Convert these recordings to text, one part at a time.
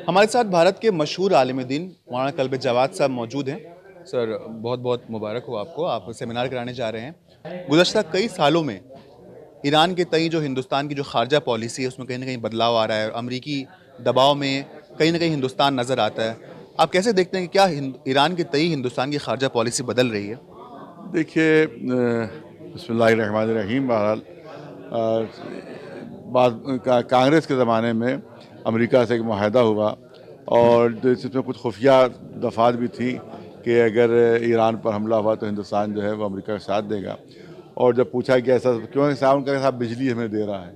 हमारे साथ भारत के मशहूर आलिम दीन मौलाना कल्बे जवाद साहब मौजूद हैं। सर, बहुत बहुत मुबारक हो आपको, आप सेमिनार कराने जा रहे हैं। गुज़श्ता कई सालों में ईरान के तई जो हिंदुस्तान की जो खारजा पॉलिसी है उसमें कहीं ना कहीं बदलाव आ रहा है और अमरीकी दबाव में कहीं ना कहीं हिंदुस्तान नज़र आता है। आप कैसे देखते हैं कि क्या ईरान के तई हिंदुस्तान की खारजा पॉलिसी बदल रही है? देखिए, बिस्मिल्लाहिर्रहमानिर्रहीम। बहरहाल बाद कांग्रेस के ज़माने में अमेरिका से एक माहदा हुआ और इसमें कुछ खुफिया दफात भी थी कि अगर ईरान पर हमला हुआ तो हिंदुस्तान जो है वो अमेरिका का साथ देगा। और जब पूछा कि ऐसा क्यों है साहब, उनका साहब बिजली हमें दे रहा है।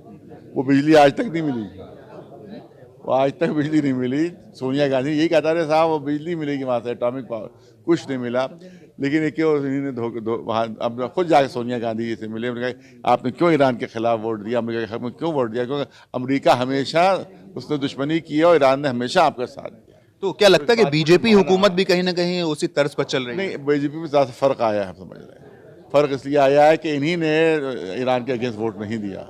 वो बिजली आज तक नहीं मिली, वो आज तक बिजली नहीं मिली। सोनिया गांधी यही कहता रहे साहब वो बिजली मिलेगी वहाँ से, एटॉमिक पावर, कुछ नहीं मिला। लेकिन ये क्यों इन्होंने वहाँ अब खुद जाके सोनिया गांधी जी से मिले, उन्होंने कहा आपने क्यों ईरान के खिलाफ वोट दिया, अमेरिका के खिलाफ क्यों वोट दिया, क्योंकि अमेरिका हमेशा उसने दुश्मनी की है और ईरान ने हमेशा आपका साथ दिया। तो क्या तो लगता इस है कि बात को जब बीजेपी माना, हुकूमत भी कहीं ना कहीं उसी तर्ज पर चल रही है? नहीं, बीजेपी में ज़्यादा फ़र्क आया है, हम समझ रहे हैं। फ़र्क इसलिए आया है कि इन्हीं ने ईरान के अगेंस्ट वोट नहीं दिया,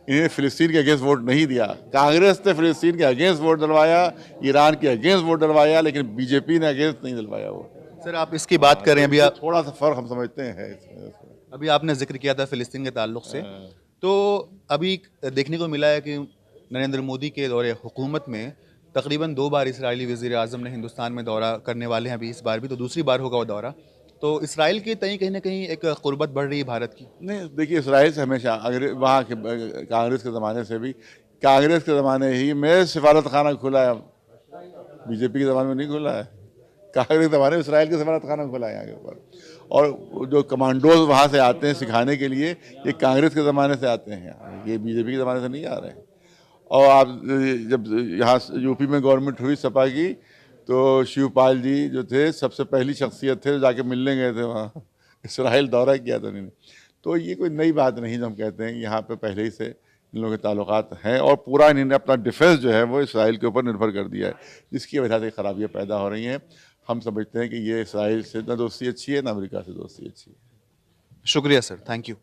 इन्हें फ़िलिस्तीन के अगेंस्ट वोट नहीं दिया। कांग्रेस ने फ़िलिस्तीन के अगेंस्ट वोट डलवाया, ईरान के अगेंस्ट वोट डलवाया, लेकिन बीजेपी ने अगेंस्ट नहीं डलवाया वोट। सर, आप इसकी बात कर रहे तो हैं अभी। ये थोड़ा सा फ़र्क हम समझते हैं इसमें। अभी आपने जिक्र किया था फिलिस्तीन के ताल्लुक से, हाँ। तो अभी देखने को मिला है कि नरेंद्र मोदी के दौरे हुकूमत में तकरीबन 2 बार इसराइली वज़ीर आज़म ने हिंदुस्तान में दौरा करने वाले हैं। अभी इस बार भी तो दूसरी बार होगा वो दौरा। तो इसराइल के तई कहीं ना कहीं एक क़ुर्बत बढ़ रही है भारत की। नहीं, देखिए, इसराइल से हमेशा अगर वहाँ के कांग्रेस के ज़माने से भी, कांग्रेस के ज़माने ही में सफारत खाना खुला है, बीजेपी के ज़माने में नहीं खुला है। कांग्रेस के ज़माने में इसराइल के सफारत खाना खुला है यहाँ के ऊपर। और जो कमांडोज वहाँ से आते हैं सिखाने के लिए, ये कांग्रेस के ज़माने से आते हैं, ये बीजेपी के ज़माने से नहीं आ रहे हैं। और आप जब यहाँ यूपी में गवर्नमेंट हुई सपा की, तो शिवपाल जी जो थे सबसे पहली शख्सियत थे जो जाके मिलने गए थे वहाँ इसराइल दौरा किया था उन्होंने। तो ये कोई नई बात नहीं जो हम कहते हैं, यहाँ पे पहले ही से इन लोगों के ताल्लुकात हैं और पूरा इन्होंने अपना डिफेंस जो है वो इसराइल के ऊपर निर्भर कर दिया है, जिसकी वजह से खराबियाँ पैदा हो रही हैं। हम समझते हैं कि ये इसराइल से ना दोस्ती अच्छी है, ना अमेरिका से दोस्ती अच्छी है। शुक्रिया सर, थैंक यू।